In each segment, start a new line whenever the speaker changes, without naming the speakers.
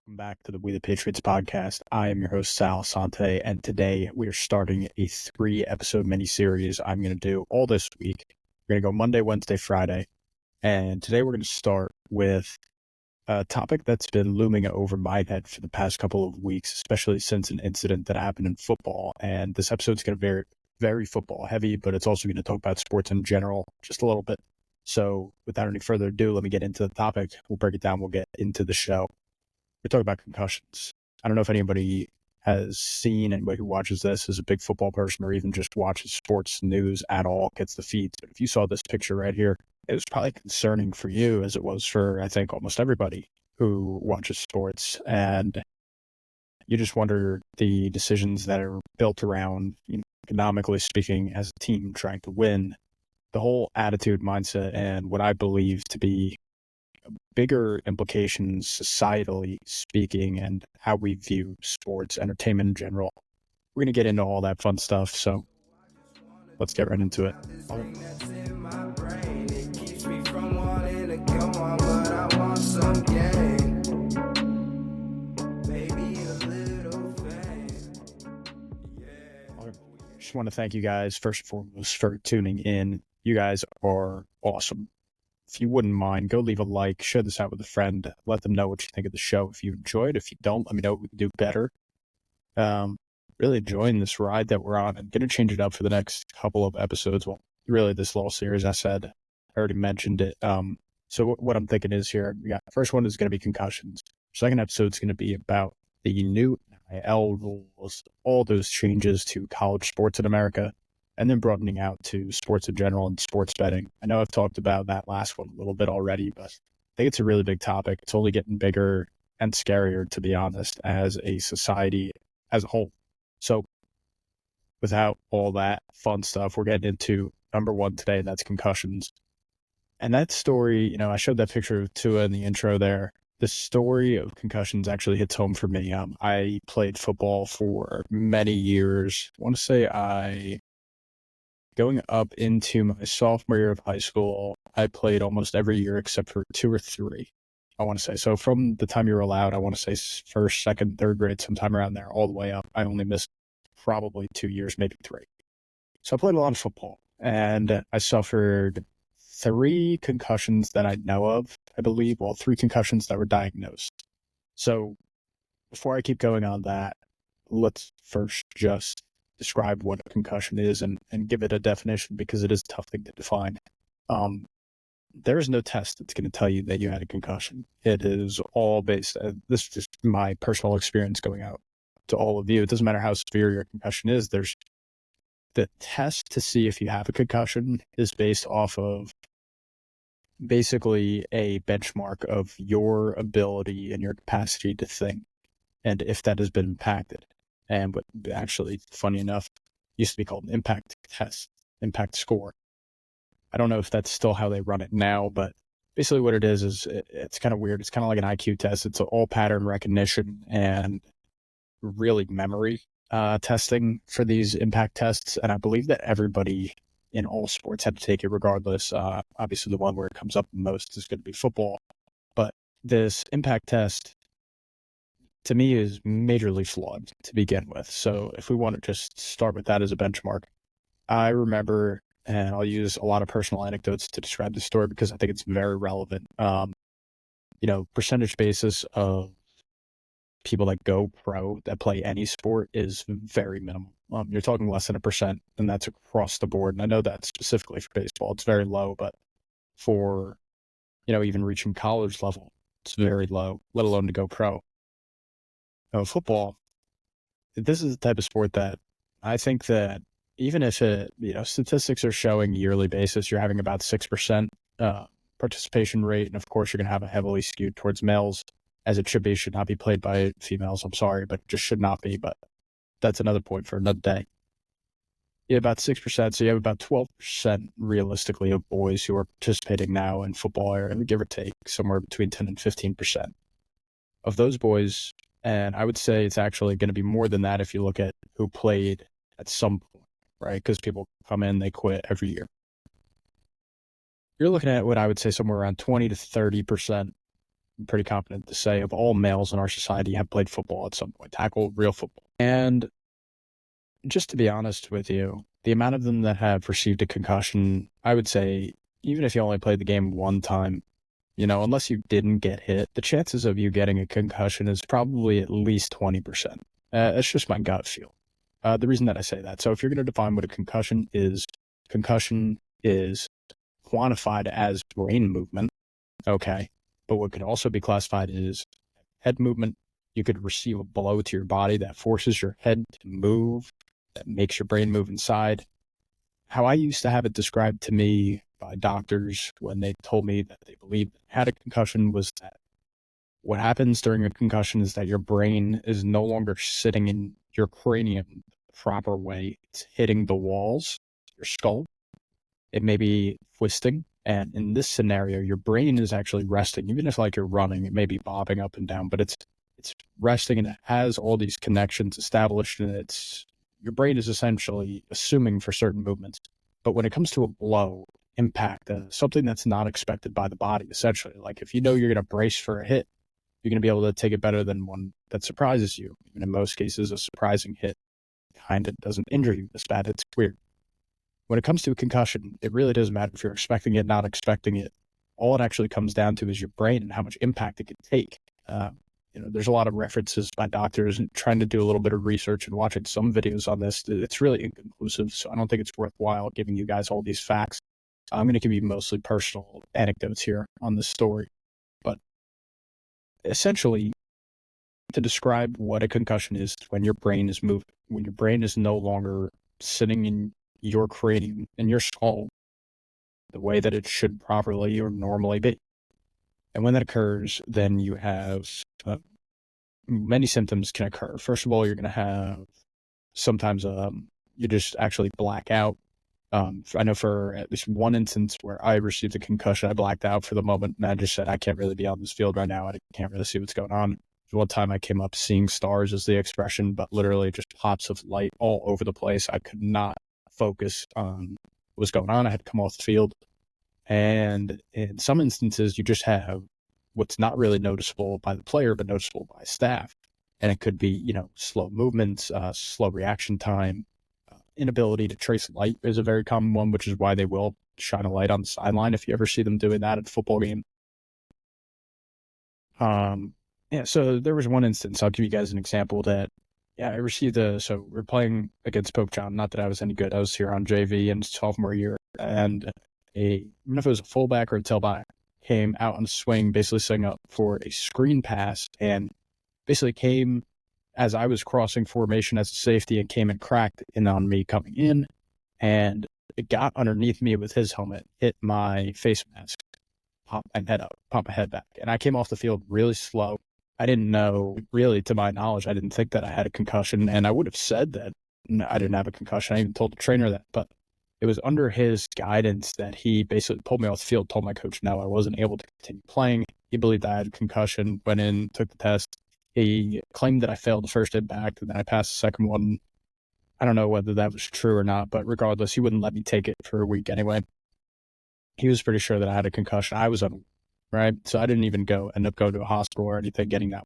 Welcome back to the We The Patriots podcast. I am your host, Sal Santé, and today we are starting a 3-episode mini-series I'm going to do all this week. We're going to go Monday, Wednesday, Friday, and today we're going to start with a topic that's been looming over my head for the past couple of weeks, especially since an incident that happened in football. And this episode's going to be very, very football heavy, but it's also going to talk about sports in general just a little bit. So without any further ado, let me get into the topic. We'll break it down. We'll get into the show. We're talking about concussions. I don't know if anybody has seen, anybody who watches this is a big football person or even just watches sports news at all, gets the feeds. But if you saw this picture right here, it was probably concerning for you as it was for, I think, almost everybody who watches sports. And you just wonder the decisions that are built around, economically speaking, as a team trying to win, the whole attitude, mindset, and what I believe to be bigger implications societally speaking and how we view sports, entertainment in general. We're going to get into all that fun stuff, so let's get right into it. I just want to thank you guys, first and foremost, for tuning in. You guys are awesome. If you wouldn't mind, go leave a like, share this out with a friend, let them know what you think of the show. If you enjoyed, if you don't, let me know what we can do better. Really enjoying this ride that we're on. I'm going to change it up for the next couple of episodes. Well, really this little series, I said, I already mentioned it. So what I'm thinking is here, first one is going to be concussions. Second episode is going to be about the new NIL rules, all those changes to college sports in America, and then broadening out to sports in general and sports betting. I know I've talked about that last one a little bit already, but I think it's a really big topic. It's only getting bigger and scarier, to be honest, as a society as a whole. So without all that fun stuff, we're getting into number one today, and that's concussions. And that story, I showed that picture of Tua in the intro there. The story of concussions actually hits home for me. I played football for many years. I want to say going up into my sophomore year of high school, I played almost every year except for 2 or 3, I want to say. So from the time you were allowed, I want to say first, second, third grade, sometime around there, all the way up, I only missed probably 2 years, maybe 3. So I played a lot of football, and I suffered 3 concussions that I know of, I believe. Well, 3 concussions that were diagnosed. So before I keep going on that, let's first just describe what a concussion is and give it a definition, because it is a tough thing to define. There is no test that's going to tell you that you had a concussion. It is all based, this is just my personal experience going out to all of you. It doesn't matter how severe your concussion is. There's the test to see if you have a concussion is based off of basically a benchmark of your ability and your capacity to think, and if that has been impacted. And what actually, funny enough, used to be called an impact test, impact score. I don't know if that's still how they run it now, but basically what it is it's kind of weird. It's kind of like an IQ test. It's all pattern recognition and really memory testing for these impact tests. And I believe that everybody in all sports had to take it regardless. Obviously, the one where it comes up the most is going to be football. But this impact test, to me, is majorly flawed to begin with. So if we want to just start with that as a benchmark, I remember, and I'll use a lot of personal anecdotes to describe the story because I think it's very relevant. Percentage basis of people that go pro that play any sport is very minimal. You're talking less than 1%, and that's across the board. And I know that specifically for baseball, it's very low, but for, even reaching college level, it's very low, let alone to go pro. Football, this is the type of sport that I think that even if statistics are showing yearly basis, you're having about 6% participation rate. And of course, you're going to have a heavily skewed towards males, as it should be. It should not be played by females. I'm sorry, but just should not be. But that's another point for another day. You have about 6%. So you have about 12% realistically of boys who are participating now in football, or give or take somewhere between 10 and 15% of those boys. And I would say it's actually going to be more than that if you look at who played at some point, right? Because people come in, they quit every year. You're looking at what I would say somewhere around 20 to 30% I'm pretty confident to say, of all males in our society have played football at some point, tackle real football. And just to be honest with you, the amount of them that have received a concussion, I would say, even if you only played the game one time, unless you didn't get hit, the chances of you getting a concussion is probably at least 20%. That's just my gut feel. The reason that I say that, so if you're going to define what a concussion is quantified as brain movement, okay, but what could also be classified as head movement. You could receive a blow to your body that forces your head to move, that makes your brain move inside. How I used to have it described to me by doctors when they told me that they believed I had a concussion was that what happens during a concussion is that your brain is no longer sitting in your cranium the proper way. It's hitting the walls, your skull. It may be twisting. And in this scenario, your brain is actually resting. Even if like you're running, it may be bobbing up and down, but it's resting and it has all these connections established, and your brain is essentially assuming for certain movements. But when it comes to a blow, impact, something that's not expected by the body, essentially, like if you know you're going to brace for a hit, you're going to be able to take it better than one that surprises you. Even in most cases, a surprising hit kind of doesn't injure you this bad. It's weird. When it comes to a concussion, it really doesn't matter if you're expecting it, not expecting it. All it actually comes down to is your brain and how much impact it can take. There's a lot of references by doctors and trying to do a little bit of research and watching some videos on this. It's really inconclusive, so I don't think it's worthwhile giving you guys all these facts. I'm going to give you mostly personal anecdotes here on this story. But essentially, to describe what a concussion is when your brain is moving, when your brain is no longer sitting in your cranium, in your skull, the way that it should properly or normally be. And when that occurs, then you have many symptoms can occur. First of all, you're going to have sometimes you just actually black out. I know for at least one instance where I received a concussion, I blacked out for the moment, and I just said, I can't really be on this field right now. I can't really see what's going on. One time I came up seeing stars is the expression, but literally just pops of light all over the place. I could not focus on what was going on. I had to come off the field. And in some instances, you just have what's not really noticeable by the player, but noticeable by staff. And it could be, slow movements, slow reaction time, inability to trace light is a very common one, which is why they will shine a light on the sideline if you ever see them doing that at a football game. So there was one instance, I'll give you guys an example that, I received so we're playing against Pope John, not that I was any good. I was here on JV in sophomore year, and I don't know if it was a fullback or a tailback, came out on a swing, basically setting up for a screen pass, and basically came as I was crossing formation as a safety and came and cracked in on me coming in, and it got underneath me with his helmet, hit my face mask, pop my head up, pop my head back, and I came off the field really slow. I didn't know, really, to my knowledge, I didn't think that I had a concussion, and I would have said that I didn't have a concussion. I even told the trainer that, but it was under his guidance that he basically pulled me off the field, told my coach no, I wasn't able to continue playing. He believed I had a concussion, went in, took the test. He claimed that I failed the first impact, and then I passed the second one. I don't know whether that was true or not, but regardless, he wouldn't let me take it for a week anyway. He was pretty sure that I had a concussion. I was unaware, right? So I didn't even end up going to a hospital or anything, getting that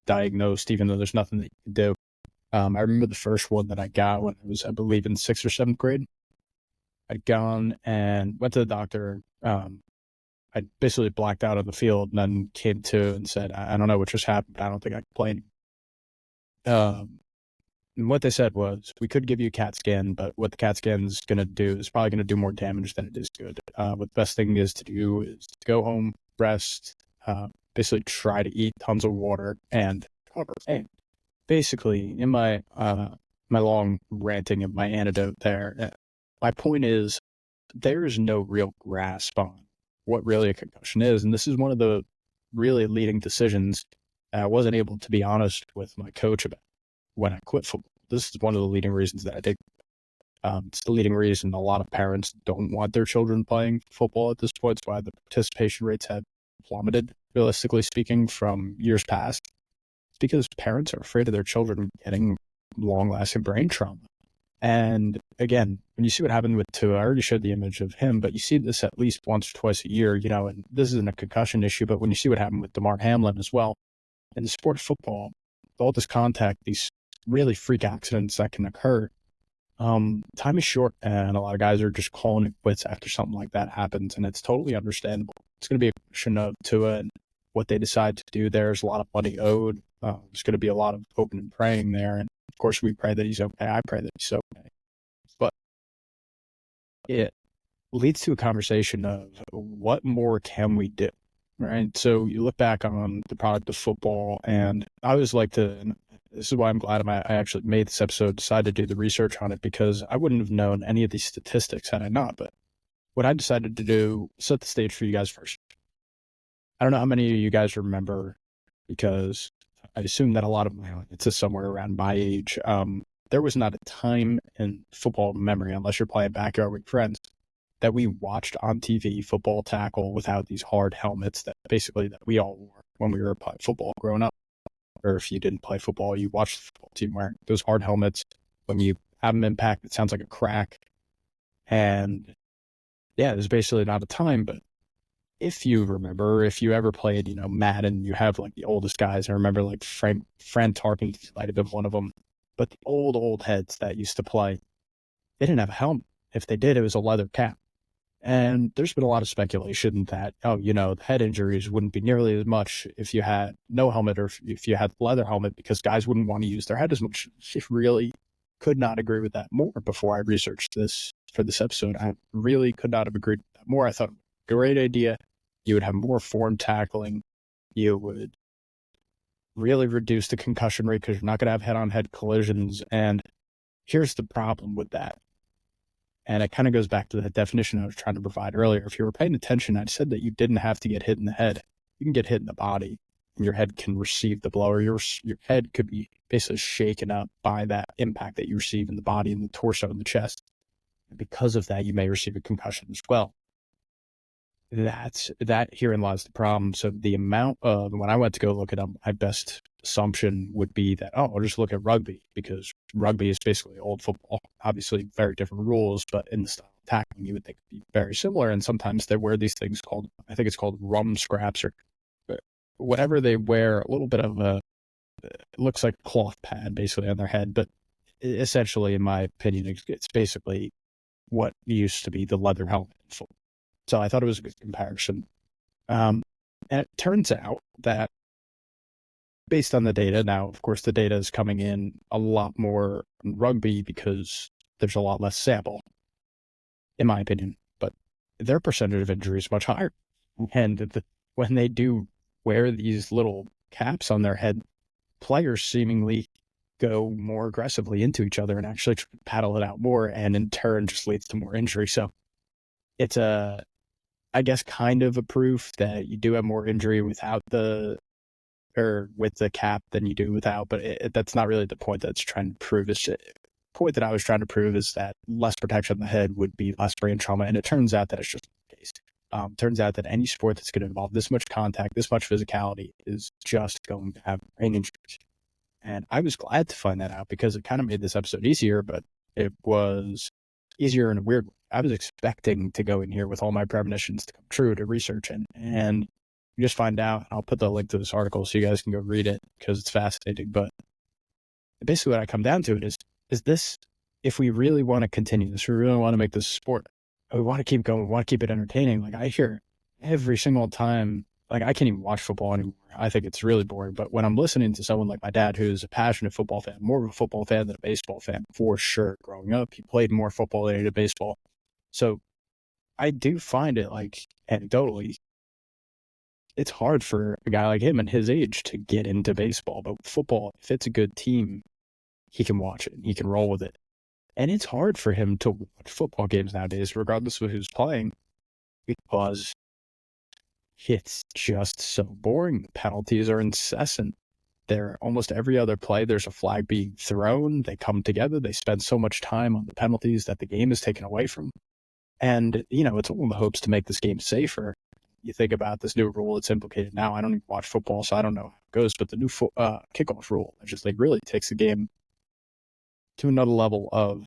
diagnosed, even though there's nothing that you can do. I remember the first one that I got when I was, I believe, in 6th or 7th grade. I'd gone and went to the doctor. I basically blacked out on the field and then came to and said, I don't know what just happened, but I don't think I can play anymore. And what they said was, we could give you a CAT scan, but what the CAT scan is going to do is probably going to do more damage than it is good. What the best thing is to do is to go home, rest, basically try to eat tons of water and recover. And basically, in my long ranting of my antidote there, my point is, there is no real grasp on what really a concussion is. And this is one of the really leading decisions I wasn't able to be honest with my coach about when I quit football. This is one of the leading reasons that I did. It's the leading reason a lot of parents don't want their children playing football at this point. It's why the participation rates have plummeted, realistically speaking, from years past. It's because parents are afraid of their children getting long-lasting brain trauma. And again, when you see what happened with Tua, I already showed the image of him, but you see this at least once or twice a year, and this isn't a concussion issue, but when you see what happened with DeMar Hamlin as well, in the sport of football, all this contact, these really freak accidents that can occur, time is short, and a lot of guys are just calling it quits after something like that happens, and it's totally understandable. It's going to be a question of Tua and what they decide to do. There's a lot of money owed. There's going to be a lot of hoping and praying there, and of course, we pray that he's okay. I pray that he's okay. But it leads to a conversation of what more can we do, right? So you look back on the product of football, and I always like to, and this is why I'm glad I actually made this episode, decided to do the research on it, because I wouldn't have known any of these statistics had I not. But what I decided to do, set the stage for you guys first. I don't know how many of you guys remember, because I assume that a lot of my audience is somewhere around my age. There was not a time in football memory, unless you're playing backyard with friends, that we watched on TV football tackle without these hard helmets that we all wore when we were playing football growing up. Or if you didn't play football, you watched the football team wearing those hard helmets. When you have them impact, it sounds like a crack. And yeah, there's basically not a time, but if you remember, if you ever played, Madden, you have like the oldest guys. I remember like Fran Tarkin might have been one of them. But the old heads that used to play, they didn't have a helmet. If they did, it was a leather cap. And there's been a lot of speculation that, the head injuries wouldn't be nearly as much if you had no helmet, or if you had the leather helmet, because guys wouldn't want to use their head as much. I really could not agree with that more before I researched this for this episode. I really could not have agreed with that more. I thought, great idea. You would have more form tackling. You would really reduce the concussion rate because you're not going to have head-on-head collisions. And here's the problem with that. And it kind of goes back to the definition I was trying to provide earlier. If you were paying attention, I said that you didn't have to get hit in the head. You can get hit in the body, and your head can receive the blow, or your head could be basically shaken up by that impact that you receive in the body, in the torso, and the chest. And because of that, you may receive a concussion as well. Herein lies the problem. So the amount of, when I went to go look it up, my best assumption would be that, I'll just look at rugby, because rugby is basically old football. Obviously very different rules, but in the style of tackling, you would think it'd be very similar. And sometimes they wear these things called, I think it's called rum scraps, or whatever they wear, a little bit of it looks like a cloth pad basically on their head. But essentially, in my opinion, it's basically what used to be the leather helmet in football. So I thought it was a good comparison. And it turns out that based on the data, now, of course, the data is coming in a lot more in rugby because there's a lot less sample, in my opinion, but their percentage of injury is much higher. And when they do wear these little caps on their head, players seemingly go more aggressively into each other and actually paddle it out more, and in turn just leads to more injury. So it's I guess kind of a proof that you do have more injury with the cap than you do without, but that's not really the point that's trying to prove. The point that I was trying to prove is that less protection on the head would be less brain trauma, and it turns out that it's just the case. Turns out that any sport that's going to involve this much contact, this much physicality, is just going to have brain injuries. And I was glad to find that out, because it kind of made this episode easier, but it was easier in a weird way. I was expecting to go in here with all my premonitions to come true, to research it, and you just find out. I'll put the link to this article so you guys can go read it, because it's fascinating. But basically what I come down to it is this: if we really want to continue this, we really want to make this a sport, we want to keep going, we want to keep it entertaining. Like, I hear every single time, like, I can't even watch football anymore. I think it's really boring. But when I'm listening to someone like my dad, who's a passionate football fan, more of a football fan than a baseball fan, for sure. Growing up, he played more football than he did baseball. So I do find it, like, anecdotally, it's hard for a guy like him and his age to get into baseball. But with football, if it's a good team, he can watch it and he can roll with it. And it's hard for him to watch football games nowadays, regardless of who's playing, because it's just so boring. The penalties are incessant. There, almost every other play, there's a flag being thrown. They come together. They spend so much time on the penalties that the game is taken away from. And, it's all in the hopes to make this game safer. You think about this new rule that's implicated now. I don't even watch football, so I don't know how it goes. But the new kickoff rule, just like really takes the game to another level of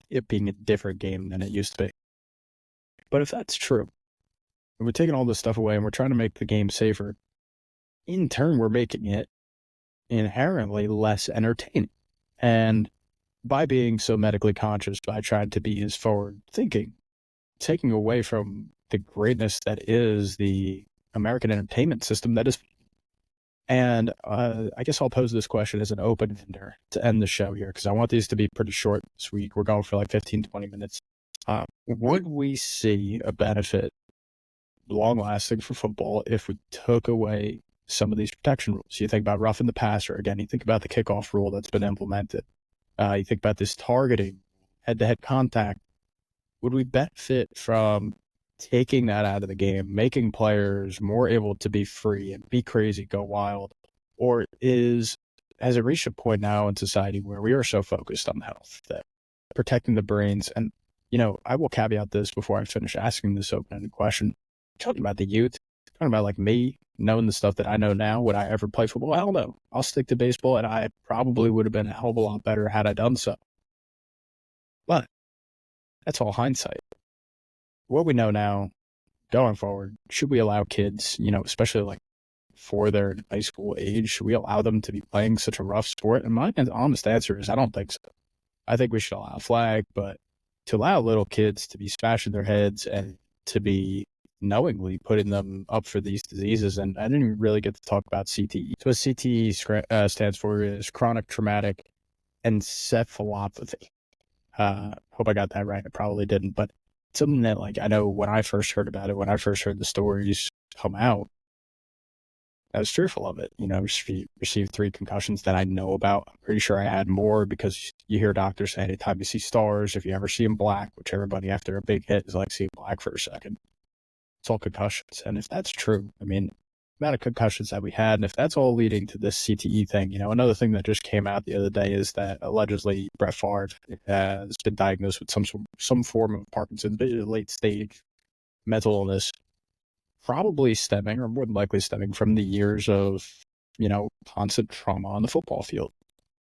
it being a different game than it used to be. But if that's true, and we're taking all this stuff away and we're trying to make the game safer, in turn, we're making it inherently less entertaining. And by being so medically conscious, by trying to be as forward thinking, taking away from the greatness that is the American entertainment system that is. And I guess I'll pose this question as an open-ender to end the show here, because I want these to be pretty short this week. We're going for like 15, 20 minutes. Would we see a benefit long-lasting for football if we took away some of these protection rules? You think about roughing the passer. Again, you think about the kickoff rule that's been implemented. You think about this targeting, head-to-head contact. Would we benefit from taking that out of the game, making players more able to be free and be crazy, go wild? Or has it reached a point now in society where we are so focused on health that protecting the brains, and, I will caveat this before I finish asking this open-ended question. Talking about the youth, talking about like me, knowing the stuff that I know now, would I ever play football? Hell no. I'll stick to baseball, and I probably would have been a hell of a lot better had I done so. But that's all hindsight. What we know now, going forward, should we allow kids, especially like for their high school age, should we allow them to be playing such a rough sport? And my honest answer is I don't think so. I think we should allow a flag, but to allow little kids to be smashing their heads and to be knowingly putting them up for these diseases. And I didn't even really get to talk about CTE. So what CTE stands for is chronic traumatic encephalopathy. Hope I got that right. I probably didn't, but something that, like, I know when I first heard about it, when I first heard the stories come out, I was fearful of it. Received 3 concussions that I know about. I'm pretty sure I had more, because you hear doctors say anytime you see stars, if you ever see them black, which everybody after a big hit is like seeing black for a second, it's all concussions. And if that's true, the amount of concussions that we had, and if that's all leading to this CTE thing, another thing that just came out the other day is that allegedly Brett Favre has been diagnosed with some form of Parkinson's, late stage mental illness, probably stemming, or more than likely stemming, from the years of, constant trauma on the football field.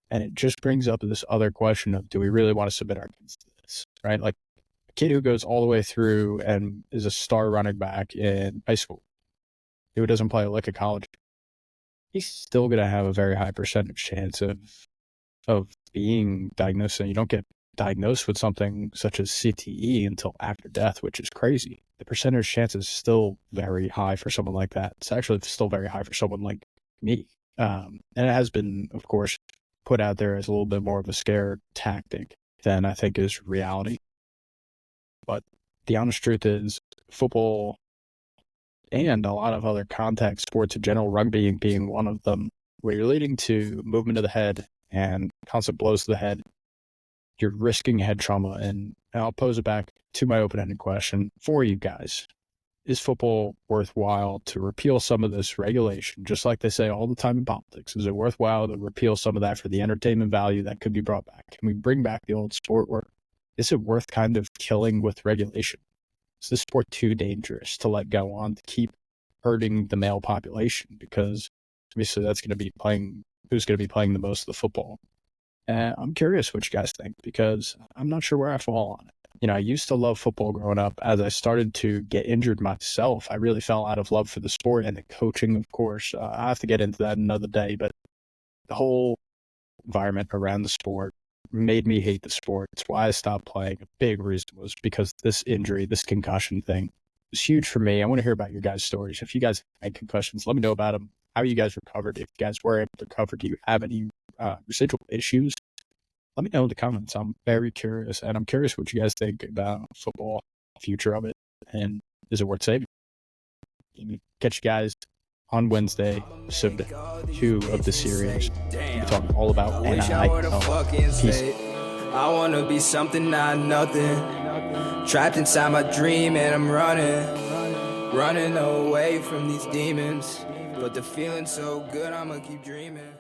And it just brings up this other question of, do we really want to submit our kids to this, right? Like a kid who goes all the way through and is a star running back in high school, who doesn't play a lick of college, he's still going to have a very high percentage chance of being diagnosed. And you don't get diagnosed with something such as CTE until after death, which is crazy. The percentage chance is still very high for someone like that. It's actually still very high for someone like me. And it has been, of course, put out there as a little bit more of a scare tactic than I think is reality. But the honest truth is, football and a lot of other contact sports in general, rugby being one of them, where you're leading to movement of the head and constant blows to the head, you're risking head trauma. And I'll pose it back to my open-ended question for you guys. Is football worthwhile to repeal some of this regulation, just like they say all the time in politics? Is it worthwhile to repeal some of that for the entertainment value that could be brought back? Can we bring back the old sport, or is it worth kind of killing with regulation? Is this sport too dangerous to let go on, to keep hurting the male population? Because obviously that's going to be who's going to be playing the most of the football. I'm curious what you guys think, because I'm not sure where I fall on it. I used to love football growing up. As I started to get injured myself, I really fell out of love for the sport and the coaching, of course. I have to get into that another day, but the whole environment around the sport made me hate the sport. It's why I stopped playing. A big reason was because this injury, this concussion thing, was huge for me. I want to hear about your guys' stories. If you guys had concussions, let me know about them. How you guys recovered. If you guys were able to recover, do you have any residual issues? Let me know in the comments. I'm very curious, and I'm curious what you guys think about football, future of it, and is it worth saving? Catch you guys on Wednesday, episode 2 of the series. We're talking all about NIL. Peace.
I wanna be something, not nothing. Trapped inside my dream, and I'm running away from these demons. But the feeling's so good, I'ma keep dreaming.